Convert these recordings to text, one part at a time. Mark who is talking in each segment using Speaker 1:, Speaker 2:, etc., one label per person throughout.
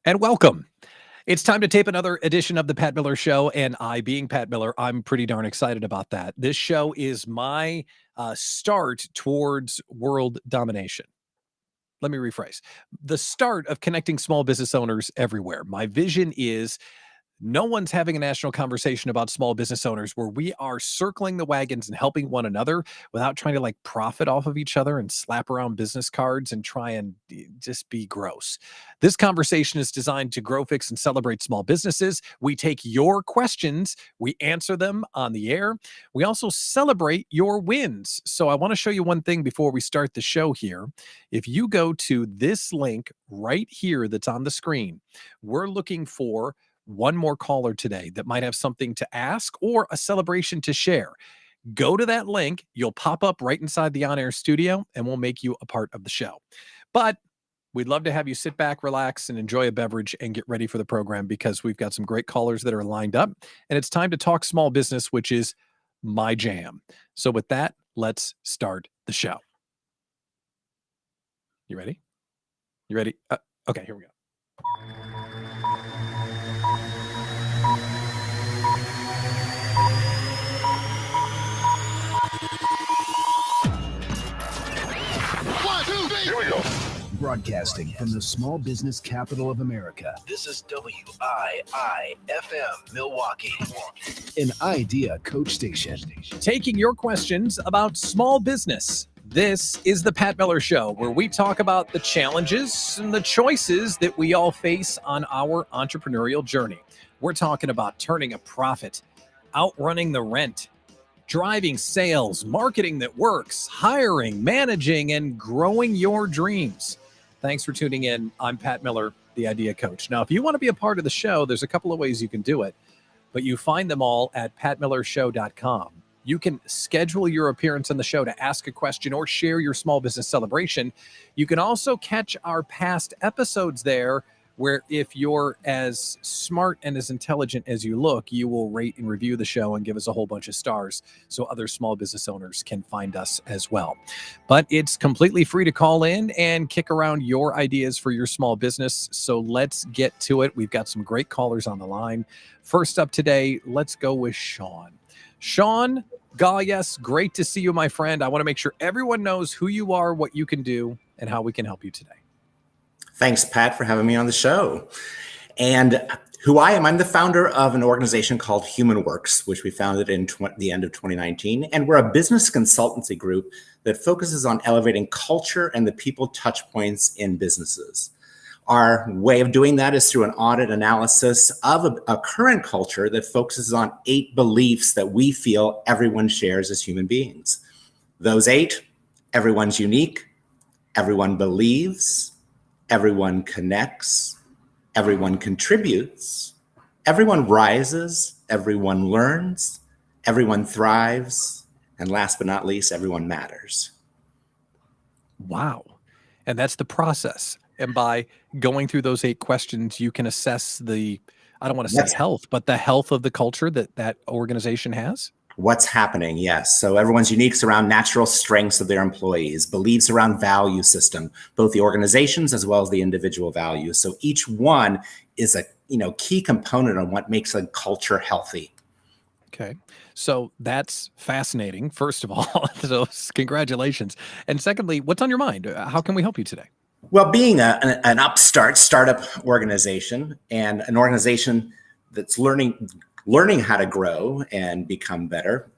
Speaker 1: And welcome. It's time to tape another edition of the Pat Miller Show, and I, being Pat Miller, I'm pretty darn excited about that. This show is my start towards world domination. Let me rephrase. The start of connecting small business owners everywhere. My vision is no one's having a national conversation about small business owners where we are circling the wagons and helping one another without trying to profit off of each other and slap around business cards and try and just be gross. This conversation is designed to grow, fix, and celebrate small businesses. We take your questions, we answer them on the air. We also celebrate your wins. So I want to show you one thing before we start the show here. If you go to this link right here that's on the screen, we're looking for one more caller today that might have something to ask or a celebration to share. Go to that link. You'll pop up right inside the on-air studio, and we'll make you a part of the show. But we'd love to have you sit back, relax, and enjoy a beverage and get ready for the program because we've got some great callers that are lined up, and it's time to talk small business, which is my jam. So with that, let's start the show. You ready? You ready? Okay, here we go.
Speaker 2: Here we go.
Speaker 3: Broadcasting from the small business capital of America.
Speaker 2: This is WIIFM Milwaukee.
Speaker 3: An idea coach station.
Speaker 1: Taking your questions about small business. This is the Pat Miller Show, where we talk about the challenges and the choices that we all face on our entrepreneurial journey. We're talking about turning a profit, outrunning the rent, driving sales, marketing that works, hiring, managing, and growing your dreams. Thanks for tuning in. I'm Pat Miller, the Idea Coach. Now, if you want to be a part of the show, there's a couple of ways you can do it, but you find them all at patmillershow.com. You can schedule your appearance on the show to ask a question or share your small business celebration. You can also catch our past episodes there, where if you're as smart and as intelligent as you look, you will rate and review the show and give us a whole bunch of stars so other small business owners can find us as well. But it's completely free to call in and kick around your ideas for your small business. So let's get to it. We've got some great callers on the line. First up today, let's go with Sean. Sean Galles, great to see you, my friend. I want to make sure everyone knows who you are, what you can do, and how we can help you today.
Speaker 4: Thanks, Pat, for having me on the show. And who I am, I'm the founder of an organization called HumanWorks, which we founded in the end of 2019. And we're a business consultancy group that focuses on elevating culture and the people touch points in businesses. Our way of doing that is through an audit analysis of a current culture that focuses on 8 beliefs that we feel everyone shares as human beings. Those 8, everyone's unique, everyone believes, everyone connects, everyone contributes, everyone rises, everyone learns, everyone thrives, and last but not least, everyone matters.
Speaker 1: Wow. And that's the process. And by going through those 8 questions, you can assess the, I don't want to say health, but the health of the culture that organization has.
Speaker 4: What's happening? Yes. So everyone's unique around natural strengths of their employees, beliefs around value system, both the organizations as well as the individual values. So each one is a key component on what makes a culture healthy.
Speaker 1: Okay. So that's fascinating, first of all. So congratulations. And secondly, what's on your mind? How can we help you today?
Speaker 4: Well, being an upstart startup organization and an organization that's learning how to grow and become better.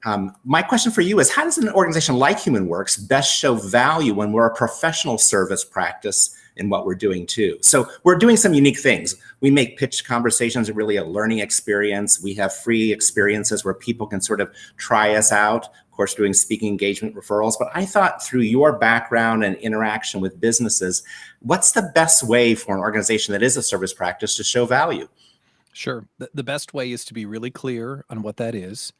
Speaker 4: My question for you is, how does an organization like HumanWorks best show value when we're a professional service practice in what we're doing too? So we're doing some unique things. We make pitch conversations really a learning experience. We have free experiences where people can sort of try us out. Of course, doing speaking engagement referrals. But I thought through your background and interaction with businesses, what's the best way for an organization that is a service practice to show value?
Speaker 1: Sure. The best way is to be really clear on what that is.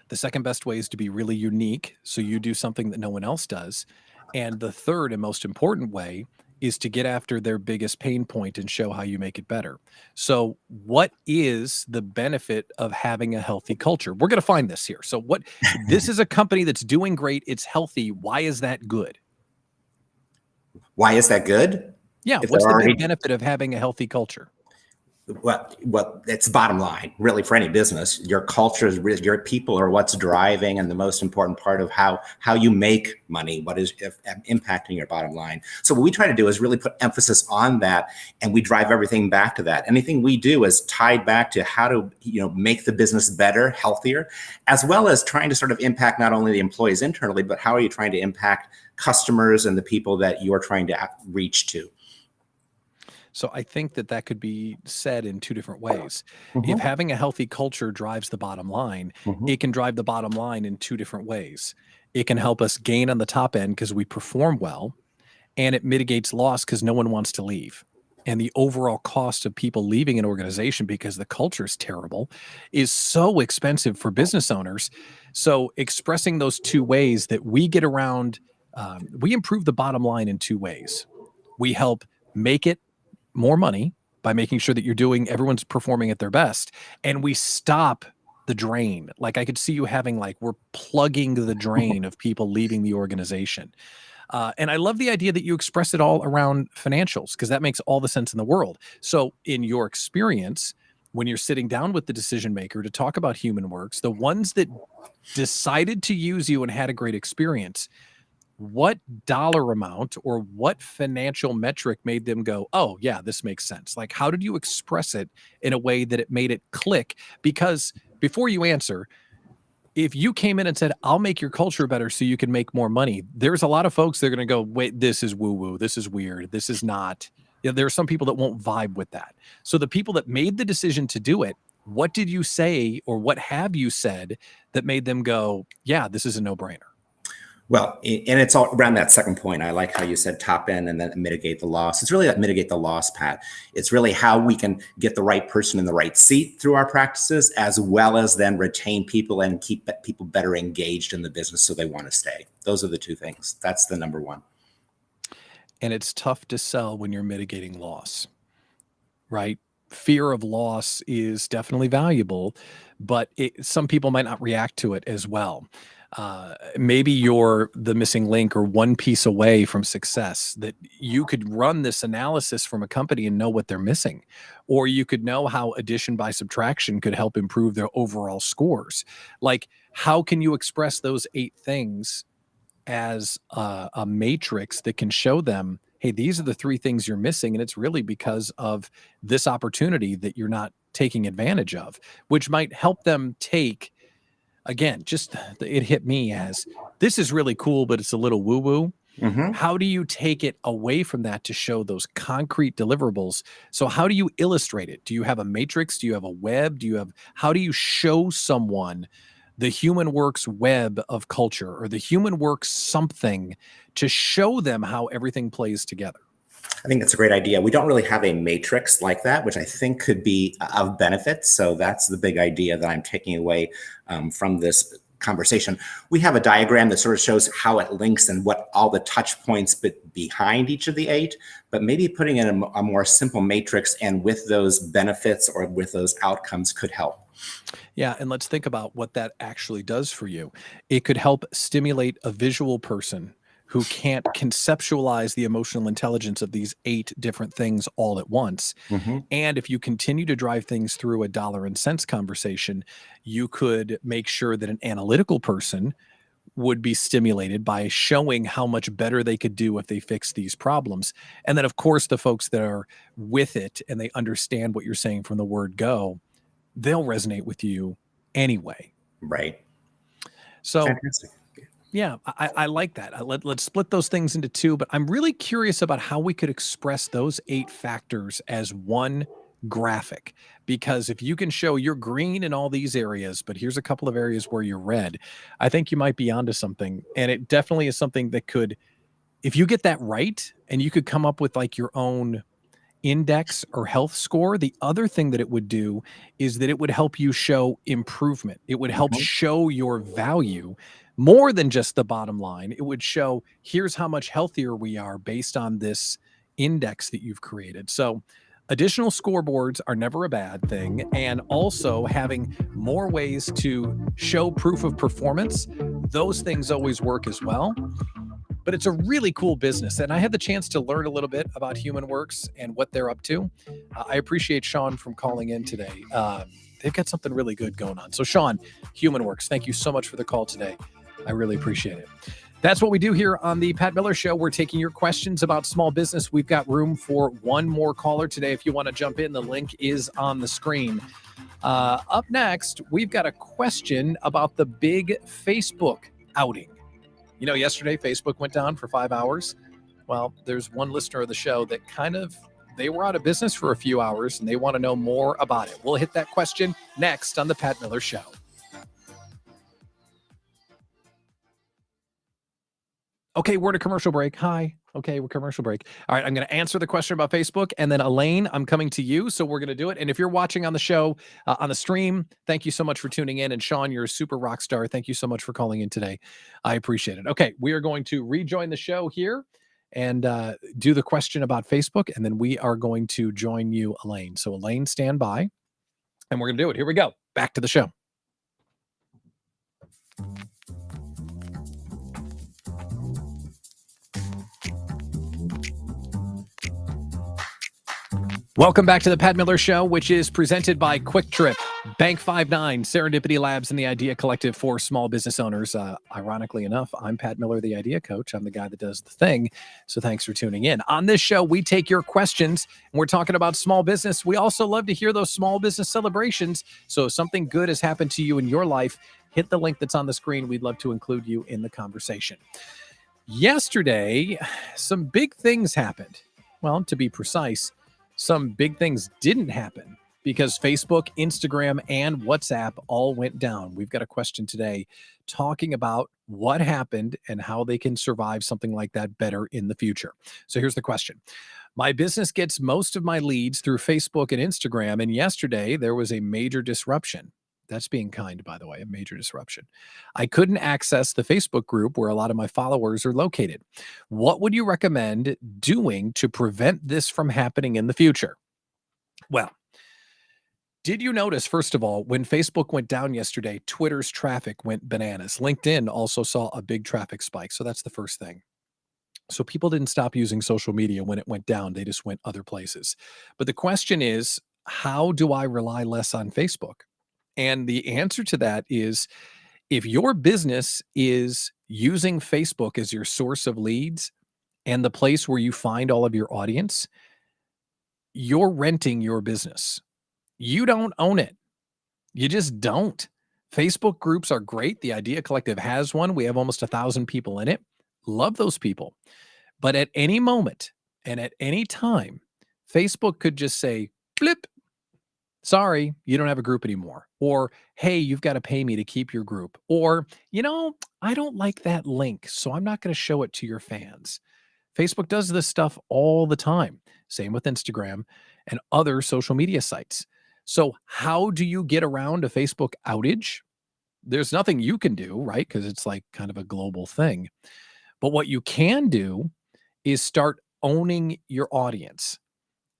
Speaker 1: The second best way is to be really unique, so you do something that no one else does. And the third and most important way is to get after their biggest pain point and show how you make it better. So what is the benefit of having a healthy culture? We're going to find this here. So this is a company that's doing great. It's healthy. Why is that good?
Speaker 4: Why is that good?
Speaker 1: Yeah. What's the big benefit of having a healthy culture?
Speaker 4: what it's bottom line really for any business. Your culture is your people are what's driving and the most important part of how you make money, what is impacting your bottom line. So what we try to do is really put emphasis on that, and we drive everything back to that. Anything we do is tied back to how to make the business better, healthier, as well as trying to sort of impact not only the employees internally, but how are you trying to impact customers and the people that you're trying to reach to.
Speaker 1: So I think that could be said in two different ways.
Speaker 4: Mm-hmm.
Speaker 1: If having a healthy culture drives the bottom line,
Speaker 4: Mm-hmm.
Speaker 1: it can drive the bottom line in two different ways. It can help us gain on the top end because we perform well, and it mitigates loss because no one wants to leave. And the overall cost of people leaving an organization because the culture is terrible is so expensive for business owners. So expressing those two ways that we get around, we improve the bottom line in two ways. We help make it more money by making sure that everyone's performing at their best, and we stop the drain. Like I could see you having we're plugging the drain of people leaving the organization. And I love the idea that you express it all around financials, because that makes all the sense in the world. So in your experience, when you're sitting down with the decision maker to talk about Human Works, the ones that decided to use you and had a great experience, what dollar amount or what financial metric made them go, oh yeah, this makes sense? Like, how did you express it in a way that it made it click? Because before you answer, if you came in and said, I'll make your culture better so you can make more money, there's a lot of folks that are going to go, wait, this is woo-woo. This is weird. This is not, there are some people that won't vibe with that. So the people that made the decision to do it, what did you say or what have you said that made them go, yeah, this is a no-brainer?
Speaker 4: Well, and it's all around that second point. I like how you said top end and then mitigate the loss. It's really that mitigate the loss, Pat. It's really how we can get the right person in the right seat through our practices, as well as then retain people and keep people better engaged in the business so they want to stay. Those are the two things. That's the number one.
Speaker 1: And it's tough to sell when you're mitigating loss, right? Fear of loss is definitely valuable, but some people might not react to it as well. Maybe you're the missing link or one piece away from success, that you could run this analysis from a company and know what they're missing, or you could know how addition by subtraction could help improve their overall scores. Like, how can you express those 8 things as a matrix that can show them, hey, these are the 3 things you're missing, and it's really because of this opportunity that you're not taking advantage of, which might help them take. Again, it hit me as, this is really cool, but it's a little woo-woo.
Speaker 4: Mm-hmm.
Speaker 1: How do you take it away from that to show those concrete deliverables? So how do you illustrate it? Do you have a matrix? Do you have a web? How do you show someone the Human Works web of culture, or the Human Works something, to show them how everything plays together?
Speaker 4: I think that's a great idea. We don't really have a matrix like that, which I think could be of benefit. So that's the big idea that I'm taking away from this conversation. We have a diagram that sort of shows how it links and what all the touch points behind each of the 8, but maybe putting in a more simple matrix and with those benefits or with those outcomes could help.
Speaker 1: Yeah, and let's think about what that actually does for you. It could help stimulate a visual person who can't conceptualize the emotional intelligence of these 8 different things all at once.
Speaker 4: Mm-hmm.
Speaker 1: And if you continue to drive things through a dollar and cents conversation, you could make sure that an analytical person would be stimulated by showing how much better they could do if they fix these problems. And then, of course, the folks that are with it and they understand what you're saying from the word go, they'll resonate with you anyway.
Speaker 4: Right.
Speaker 1: So
Speaker 4: fantastic.
Speaker 1: Yeah, I like that. Let's split those things into 2, but I'm really curious about how we could express those 8 factors as one graphic. Because if you can show you're green in all these areas, but here's a couple of areas where you're red, I think you might be onto something. And it definitely is something that could, if you get that right, and you could come up with your own index or health score, the other thing that it would do is that it would help you show improvement. It would help show your value more than just the bottom line. It would show, here's how much healthier we are based on this index that you've created. So additional scoreboards are never a bad thing. And also having more ways to show proof of performance, those things always work as well. but it's a really cool business. And I had the chance to learn a little bit about HumanWorks and what they're up to. I appreciate Sean from calling in today. They've got something really good going on. So Sean, HumanWorks, thank you so much for the call today. I really appreciate it. That's what we do here on the Pat Miller Show. We're taking your questions about small business. We've got room for one more caller today. If you want to jump in, the link is on the screen. Up next, we've got a question about the big Facebook outing. You know, yesterday, Facebook went down for 5 hours. Well, there's one listener of the show that they were out of business for a few hours, and they want to know more about it. We'll hit that question next on the Pat Miller Show. Okay, we're at a commercial break. Hi. Okay, we're commercial break. All right, I'm going to answer the question about Facebook, and then Elaine, I'm coming to you, so we're going to do it. And if you're watching on the show, on the stream, thank you so much for tuning in. And Sean, you're a super rock star. Thank you so much for calling in today. I appreciate it. Okay, we are going to rejoin the show here and do the question about Facebook, and then we are going to join you, Elaine. So Elaine, stand by, and we're going to do it. Here we go. Back to the show. Welcome back to the Pat Miller Show, which is presented by Quick Trip, Bank 59, Serendipity Labs, and the Idea Collective for small business owners. Ironically enough, I'm Pat Miller, the Idea Coach. I'm the guy that does the thing. So thanks for tuning in. On this show, we take your questions, and we're talking about small business. We also love to hear those small business celebrations. So if something good has happened to you in your life, hit the link that's on the screen. We'd love to include you in the conversation. Yesterday, some big things happened. Well, to be precise, some big things didn't happen because Facebook, Instagram, and WhatsApp all went down. We've got a question today talking about what happened and how they can survive something like that better in the future. So here's the question. My business gets most of my leads through Facebook and Instagram, and yesterday there was a major disruption. That's being kind, by the way, a major disruption. I couldn't access the Facebook group where a lot of my followers are located. What would you recommend doing to prevent this from happening in the future? Well, did you notice, first of all, when Facebook went down yesterday, Twitter's traffic went bananas. LinkedIn also saw a big traffic spike. So that's the first thing. So people didn't stop using social media when it went down. They just went other places. But the question is, how do I rely less on Facebook? And the answer to that is, if your business is using Facebook as your source of leads and the place where you find all of your audience, you're renting your business. You don't own it. You just don't. Facebook groups are great. The Idea Collective has one. We have almost 1,000 people in it. Love those people. But at any moment and at any time, Facebook could just say, blip, sorry, you don't have a group anymore. Or, hey, you've got to pay me to keep your group. Or, I don't like that link, so I'm not going to show it to your fans. Facebook does this stuff all the time. Same with Instagram and other social media sites. So how do you get around a Facebook outage? There's nothing you can do, right? Because it's like kind of a global thing. But what you can do is start owning your audience.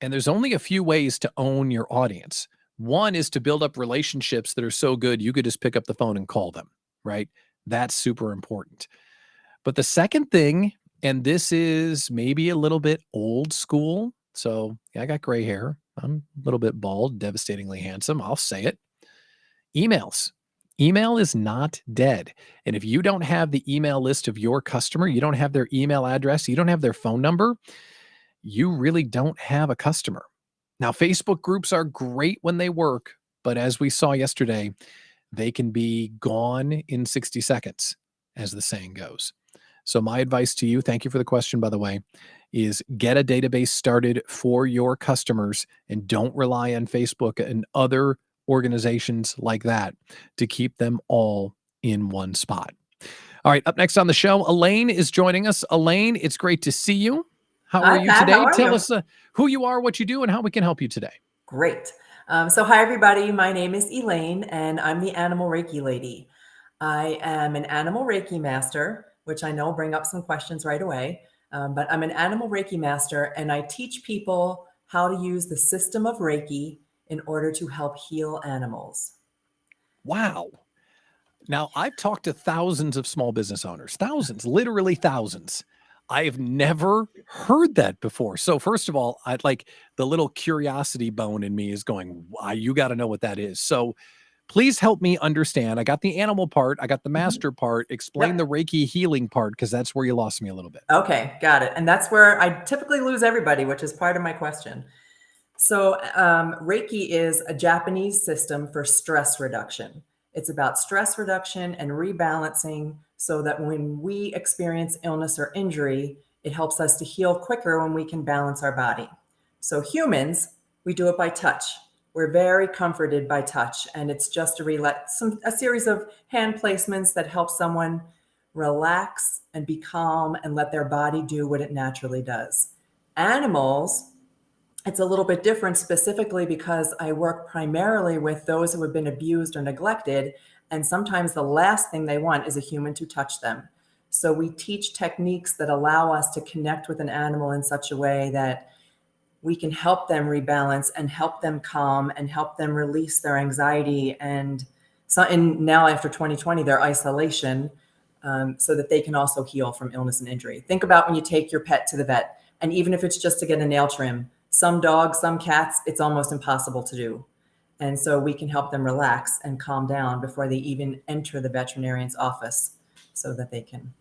Speaker 1: And there's only a few ways to own your audience. One is to build up relationships that are so good you could just pick up the phone and call them, right? That's super important. But the second thing, and this is maybe a little bit old school. So I got gray hair. I'm a little bit bald, devastatingly handsome. I'll say it. Emails. Email is not dead. And if you don't have the email list of your customer, you don't have their email address, you don't have their phone number, you really don't have a customer. Now, Facebook groups are great when they work, but as we saw yesterday, they can be gone in 60 seconds, as the saying goes. So my advice to you, thank you for the question, by the way, is get a database started for your customers and don't rely on Facebook and other organizations like that to keep them all in one spot. All right, up next on the show, Elaine is joining us. Elaine, it's great to see you. How are you today? Tell us who you are, what you do, and how we can help you today.
Speaker 2: Great. So hi, everybody. My name is Elaine, and I'm the Animal Reiki Lady. I am an Animal Reiki Master, which I know will bring up some questions right away. But I'm an Animal Reiki Master, and I teach people how to use the system of Reiki in order to help heal animals.
Speaker 1: Wow. Now, I've talked to thousands of small business owners, thousands, literally thousands. I've never heard that before. So first of all, I'd like the little curiosity bone in me is going, "Why, you got to know what that is." So please help me understand. I got the animal part. I got the master part. Explain the
Speaker 2: Yep.
Speaker 1: Reiki healing part, because that's where you lost me a little bit.
Speaker 2: Okay, got it. And that's where I typically lose everybody, which is part of my question. So, Reiki is a Japanese system for stress reduction. It's about stress reduction and rebalancing so that when we experience illness or injury, it helps us to heal quicker when we can balance our body. So, humans, we do it by touch. We're very comforted by touch, and it's just a series of hand placements that help someone relax and be calm and let their body do what it naturally does. Animals, it's a little bit different, specifically because I work primarily with those who have been abused or neglected. And sometimes the last thing they want is a human to touch them. So we teach techniques that allow us to connect with an animal in such a way that we can help them rebalance and help them calm and help them release their anxiety. And now after 2020, their isolation, so that they can also heal from illness and injury. Think about when you take your pet to the vet, and even if it's just to get a nail trim, some dogs, some cats, it's almost impossible to do. And so we can help them relax and calm down before they even enter the veterinarian's office so that they can,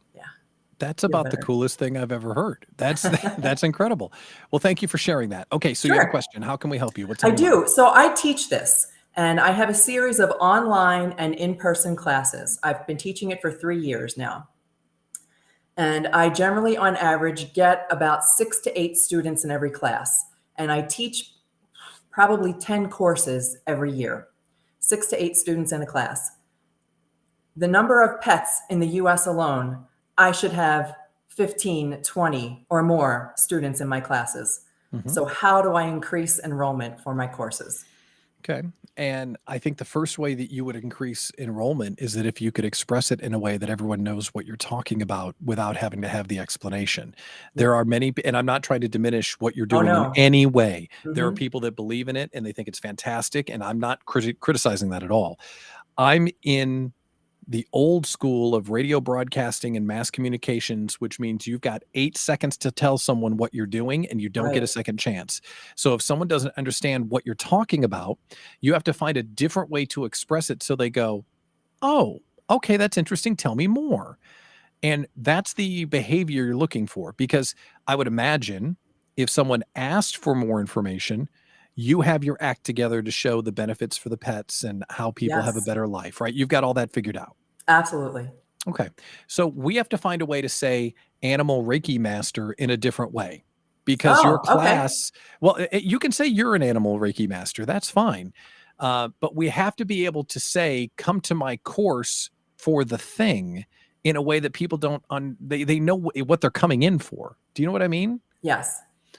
Speaker 1: That's
Speaker 2: feel
Speaker 1: about the
Speaker 2: better.
Speaker 1: coolest thing I've ever heard. That's incredible. Well, thank you for sharing that. Okay, so you have a
Speaker 2: Sure.
Speaker 1: question. How can we help you? What's
Speaker 2: I
Speaker 1: on your mind?
Speaker 2: do. So I teach this, and I have a series of online and in-person classes. I've been teaching it for 3 years now. And I generally, on average, get about 6 to 8 students in every class. And I teach probably 10 courses every year, 6 to 8 students in a class. The number of pets in the US alone, I should have 15, 20 or more students in my classes.
Speaker 1: Mhm.
Speaker 2: So how do I increase enrollment for my courses?
Speaker 1: Okay. And I think the first way that you would increase enrollment is that if you could express it in a way that everyone knows what you're talking about without having to have the explanation. There are many, and I'm not trying to diminish what you're
Speaker 2: Oh,
Speaker 1: doing in
Speaker 2: no.
Speaker 1: any way. There are
Speaker 2: Mhm.
Speaker 1: people that believe in it and they think it's fantastic. And I'm not criticizing that at all. I'm in the old school of radio broadcasting and mass communications, which means you've got 8 seconds to tell someone what you're doing and you don't get a
Speaker 2: Right.
Speaker 1: second chance. So if someone doesn't understand what you're talking about, you have to find a different way to express it so they go, "Oh, okay, that's interesting. Tell me more." And that's the behavior you're looking for, because I would imagine if someone asked for more information, you have your act together to show the benefits for the pets and how people have a
Speaker 2: Yes,
Speaker 1: better life, right? You've got all that figured out.
Speaker 2: absolutely.
Speaker 1: Okay. So we have to find a way to say animal Reiki master in a different way, because your
Speaker 2: Oh, okay.
Speaker 1: class, well, you can say you're an animal Reiki master. That's fine. But we have to be able to say, come to my course for the thing in a way that people don't, they know what they're coming in for. Do you know what I mean?
Speaker 2: Yes.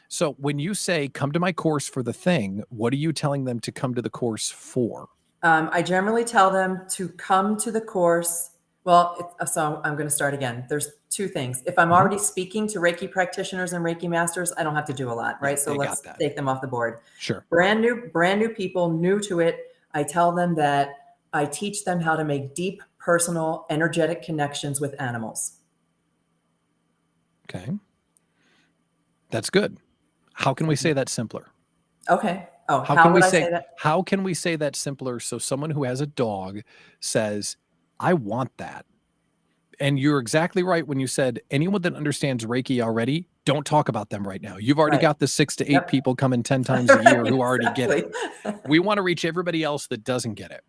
Speaker 1: So when you say, come to my course for the thing, what are you telling them to come to the course for?
Speaker 2: I generally tell them to come to the course. Well, so I'm going to start again. There's 2 things. If I'm
Speaker 1: Mhm.
Speaker 2: already speaking to Reiki practitioners and Reiki masters, I don't have to do a lot,
Speaker 1: Yeah,
Speaker 2: right? So
Speaker 1: they got
Speaker 2: let's
Speaker 1: that.
Speaker 2: take them off the board.
Speaker 1: Sure.
Speaker 2: Brand new people, new to it. I tell them that I teach them how to make deep, personal, energetic connections with animals.
Speaker 1: Okay. That's good. How can we say that simpler?
Speaker 2: Okay. Oh,
Speaker 1: How
Speaker 2: how
Speaker 1: can we
Speaker 2: would I
Speaker 1: say
Speaker 2: say that?
Speaker 1: how can we say that simpler so someone who has a dog says, "I want that." And you're exactly right when you said anyone that understands Reiki already, don't talk about them right now. You've already
Speaker 2: Right.
Speaker 1: got the 6 to 8
Speaker 2: Yep.
Speaker 1: people coming 10 times a year
Speaker 2: Right,
Speaker 1: who already get it.
Speaker 2: exactly.
Speaker 1: We wanna reach everybody else that doesn't get it.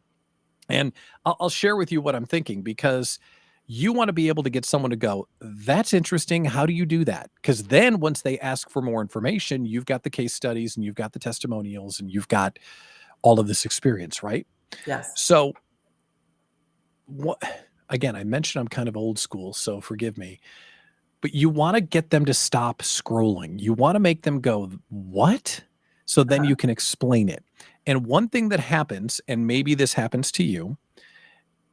Speaker 1: And I'll share with you what I'm thinking, because you want to be able to get someone to go, "That's interesting. How do you do that?" Because then once they ask for more information, you've got the case studies and you've got the testimonials and you've got all of this experience, right?
Speaker 2: Yes.
Speaker 1: So what, again, I mentioned I'm kind of old school, so forgive me, but you want to get them to stop scrolling. You want to make them go, "What?" So then
Speaker 2: Uh-huh.
Speaker 1: you can explain it. And one thing that happens, and maybe this happens to you,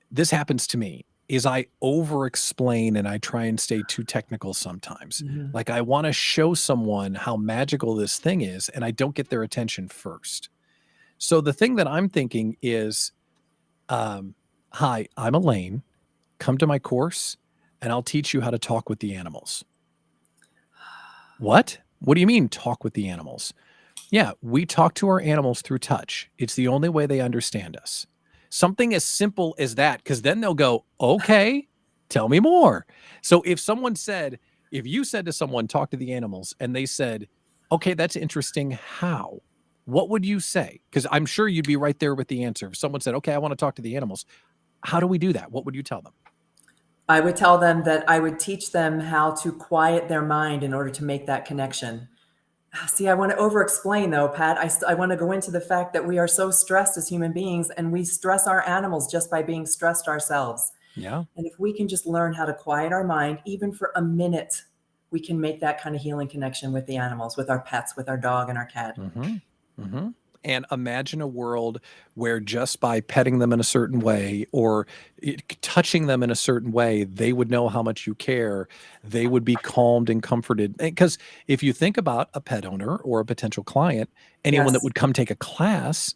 Speaker 1: this happens to me, is I over explain and I try and stay too technical sometimes.
Speaker 2: Mhm.
Speaker 1: Like I want to show someone how magical this thing is and I don't get their attention first. So the thing that I'm thinking is, hi, I'm Elaine. Come to my course and I'll teach you how to talk with the animals. What? What do you mean talk with the animals? Yeah, we talk to our animals through touch. It's the only way they understand us. Something as simple as that, because then they'll go, okay, tell me more. So if you said to someone, talk to the animals, and they said, okay, that's interesting. How? What would you say? Because I'm sure you'd be right there with the answer. If someone said, okay, I want to talk to the animals, how do we do that? What would you tell them?
Speaker 2: I would tell them that I would teach them how to quiet their mind in order to make that connection. See, I want to over-explain though, Pat. I want to go into the fact that we are so stressed as human beings, and we stress our animals just by being stressed ourselves.
Speaker 1: Yeah.
Speaker 2: And if we can just learn how to quiet our mind, even for a minute, we can make that kind of healing connection with the animals, with our pets, with our dog and our cat.
Speaker 1: And imagine a world where just by petting them in a certain way or touching them in a certain way, they would know how much you care. They would be calmed and comforted. Because if you think about a pet owner or a potential client, anyone that would come take a class,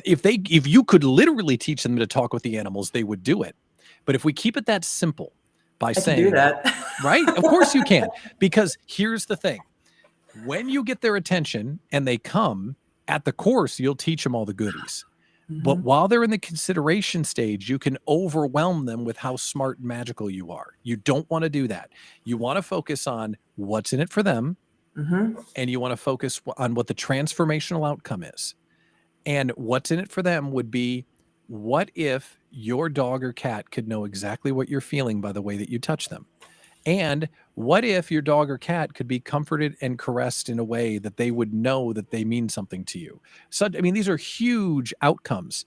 Speaker 1: if you could literally teach them to talk with the animals, they would do it. But if we keep it that simple by saying,
Speaker 2: do that.
Speaker 1: Right? Of course you can. Because here's the thing. When you get their attention and they come, at the course, you'll teach them all the goodies. But while they're in the consideration stage, you can overwhelm them with how smart and magical you are. You don't want to do that. You want to focus on what's in it for them, and you want to focus on what the transformational outcome is. And what's in it for them would be, what if your dog or cat could know exactly what you're feeling by the way that you touch them? And what if your dog or cat could be comforted and caressed in a way that they would know that they mean something to you? So, I mean, these are huge outcomes,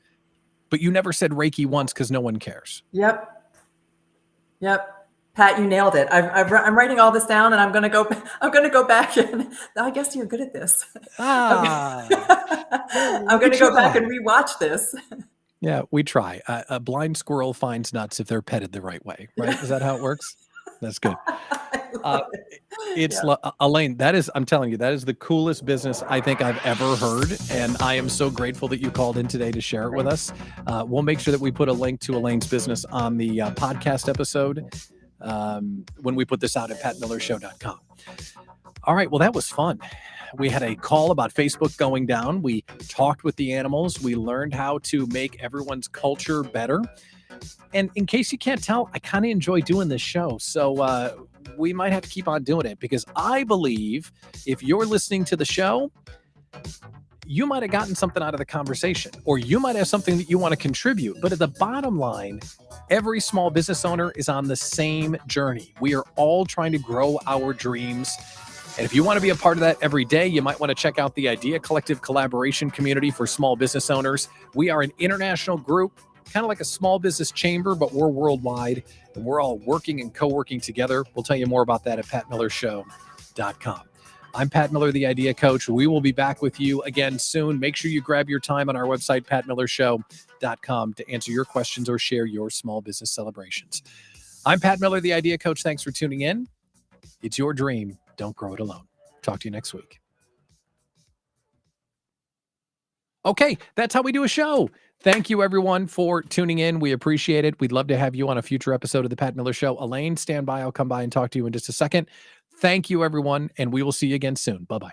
Speaker 1: but you never said Reiki once because no one cares.
Speaker 2: Yep. Pat, you nailed it. I'm writing all this down, and I'm going to go back and I guess you're good at this. I'm going to go back and rewatch this.
Speaker 1: Yeah, we try. A blind squirrel finds nuts if they're petted the right way, right? Is that how it works? That's good. Elaine, I'm telling you, that is the coolest business I think I've ever heard. And I am so grateful that you called in today to share it with us. We'll make sure that we put a link to Elaine's business on the podcast episode when we put this out at patmillershow.com. All right. Well, that was fun. We had a call about Facebook going down. We talked with the animals. We learned how to make everyone's culture better. And in case you can't tell, I kind of enjoy doing this show. So we might have to keep on doing it, because I believe if you're listening to the show, you might have gotten something out of the conversation, or you might have something that you want to contribute. But at the bottom line, every small business owner is on the same journey. We are all trying to grow our dreams. And if you want to be a part of that every day, you might want to check out the Idea Collective collaboration community for small business owners. We are an international group, kind of like a small business chamber, but we're worldwide, and we're all working and co-working together. We'll tell you more about that at patmillershow.com. I'm Pat Miller, the Idea Coach. We will be back with you again soon. Make sure you grab your time on our website, patmillershow.com, to answer your questions or share your small business celebrations. I'm Pat Miller, the Idea Coach. Thanks for tuning in. It's your dream. Don't grow it alone. Talk to you next week. Okay, that's how we do a show. Thank you, everyone, for tuning in. We appreciate it. We'd love to have you on a future episode of The Pat Miller Show. Elaine, stand by. I'll come by and talk to you in just a second. Thank you, everyone, and we will see you again soon. Bye-bye.